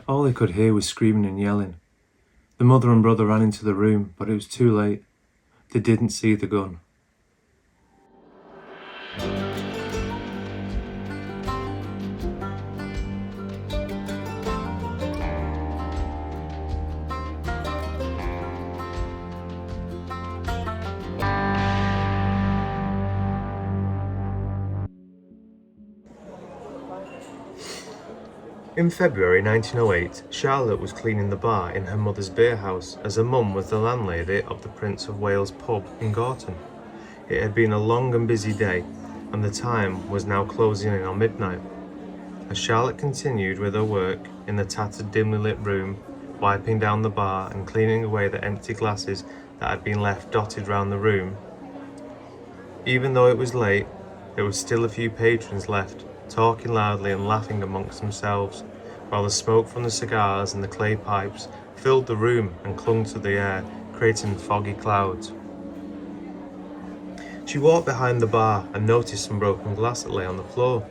All they could hear was screaming and yelling. The mother and brother ran into the room, but it was too late. They didn't see the gun. In February 1908, Charlotte was cleaning the bar in her mother's beer house, as her mum was the landlady of the Prince of Wales pub in Gorton. It had been a long and busy day, and the time was now closing in on midnight. As Charlotte continued with her work in the tattered, dimly lit room, wiping down the bar and cleaning away the empty glasses that had been left dotted round the room, even though it was late, there were still a few patrons left, talking loudly and laughing amongst themselves, while the smoke from the cigars and the clay pipes filled the room and clung to the air, creating foggy clouds. She walked behind the bar and noticed some broken glass that lay on the floor.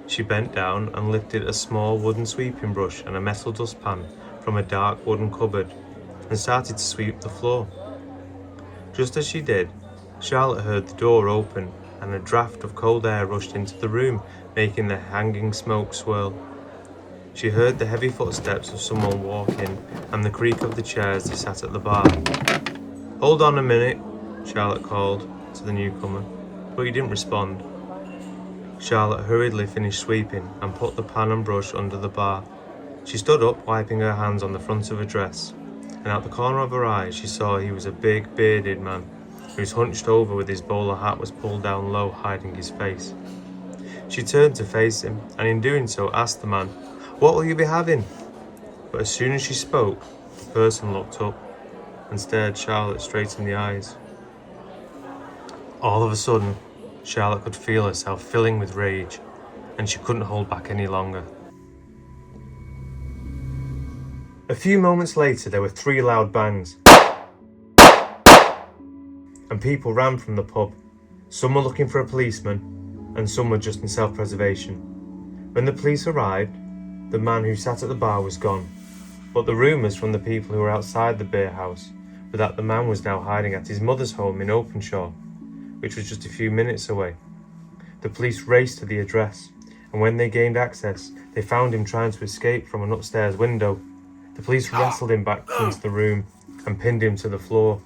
She bent down and lifted a small wooden sweeping brush and a metal dustpan from a dark wooden cupboard and started to sweep the floor. Just as she did, Charlotte heard the door open and a draft of cold air rushed into the room, making the hanging smoke swirl. She heard the heavy footsteps of someone walking and the creak of the chairs they sat at the bar. "Hold on a minute," Charlotte called to the newcomer, but he didn't respond. Charlotte hurriedly finished sweeping and put the pan and brush under the bar. She stood up, wiping her hands on the front of her dress, and out the corner of her eye she saw he was a big, bearded man, whose hunched over with his bowler hat was pulled down low, hiding his face. She turned to face him, and in doing so asked the man, "What will you be having?" But as soon as she spoke, the person looked up and stared Charlotte straight in the eyes. All of a sudden, Charlotte could feel herself filling with rage, and she couldn't hold back any longer. A few moments later, there were 3 loud bangs, and people ran from the pub. Some were looking for a policeman, and some were just in self-preservation. When the police arrived, the man who sat at the bar was gone, but the rumours from the people who were outside the beer house were that the man was now hiding at his mother's home in Openshaw, which was just a few minutes away. The police raced to the address, and when they gained access, they found him trying to escape from an upstairs window. The police wrestled him back into the room and pinned him to the floor,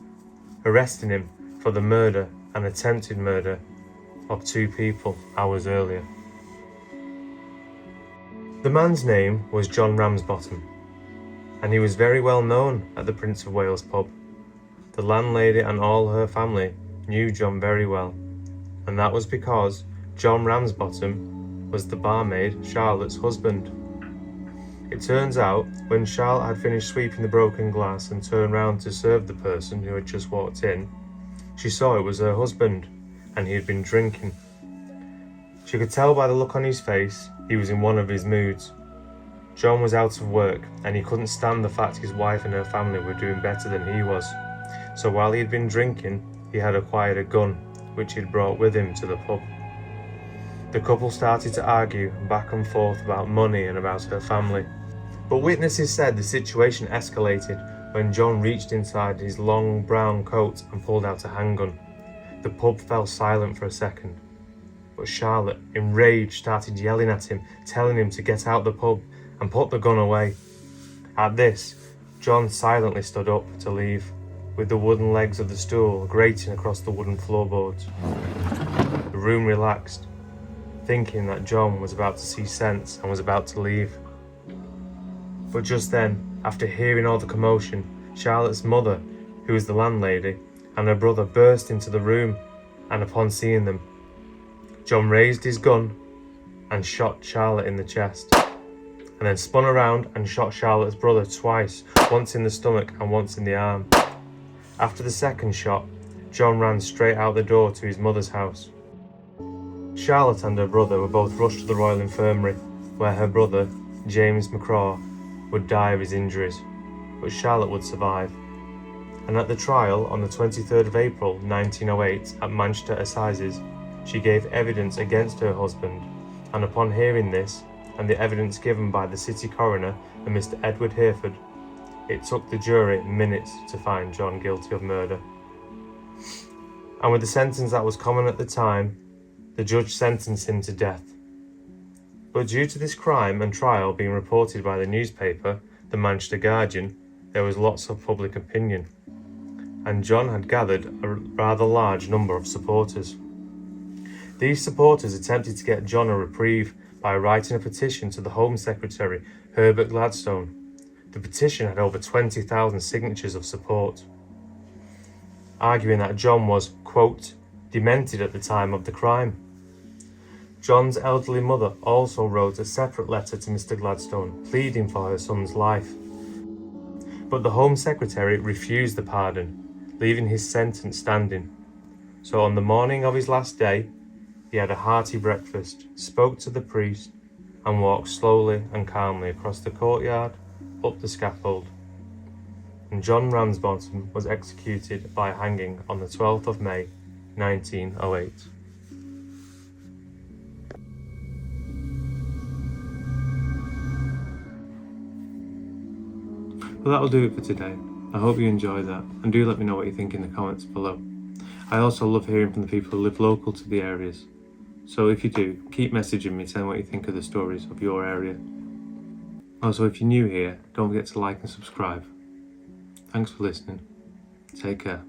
arresting him for the murder and attempted murder of 2 people hours earlier. The man's name was John Ramsbottom, and he was very well known at the Prince of Wales pub. The landlady and all her family knew John very well, and that was because John Ramsbottom was the barmaid, Charlotte's husband. It turns out, when Charlotte had finished sweeping the broken glass and turned round to serve the person who had just walked in, she saw it was her husband, and he had been drinking. She could tell by the look on his face he was in one of his moods. John was out of work, and he couldn't stand the fact his wife and her family were doing better than he was. So while he had been drinking, he had acquired a gun, which he'd brought with him to the pub. The couple started to argue back and forth about money and about her family. But witnesses said the situation escalated when John reached inside his long brown coat and pulled out a handgun. The pub fell silent for a second, but Charlotte, enraged, started yelling at him, telling him to get out the pub and put the gun away. At this, John silently stood up to leave, with the wooden legs of the stool grating across the wooden floorboards. The room relaxed, thinking that John was about to see sense and was about to leave. But just then, after hearing all the commotion, Charlotte's mother, who was the landlady, and her brother burst into the room, and upon seeing them, John raised his gun and shot Charlotte in the chest, and then spun around and shot Charlotte's brother twice, once in the stomach and once in the arm. After the second shot, John ran straight out the door to his mother's house. Charlotte and her brother were both rushed to the Royal Infirmary, where her brother, James McCraw, would die of his injuries, but Charlotte would survive. And at the trial on the 23rd of April 1908 at Manchester Assizes, she gave evidence against her husband, and upon hearing this, and the evidence given by the city coroner and Mr. Edward Hereford, it took the jury minutes to find John guilty of murder. And with the sentence that was common at the time, the judge sentenced him to death. But due to this crime and trial being reported by the newspaper, the Manchester Guardian, there was lots of public opinion, and John had gathered a rather large number of supporters. These supporters attempted to get John a reprieve by writing a petition to the Home Secretary, Herbert Gladstone. The petition had over 20,000 signatures of support, arguing that John was, quote, demented at the time of the crime. John's elderly mother also wrote a separate letter to Mr. Gladstone, pleading for her son's life. But the Home Secretary refused the pardon, leaving his sentence standing. So on the morning of his last day, he had a hearty breakfast, spoke to the priest, and walked slowly and calmly across the courtyard, up the scaffold. And John Ramsbottom was executed by hanging on the 12th of May, 1908. Well, that'll do it for today. I hope you enjoyed that, and do let me know what you think in the comments below. I also love hearing from the people who live local to the areas. So if you do, keep messaging me saying what you think of the stories of your area. Also, if you're new here, don't forget to like and subscribe. Thanks for listening. Take care.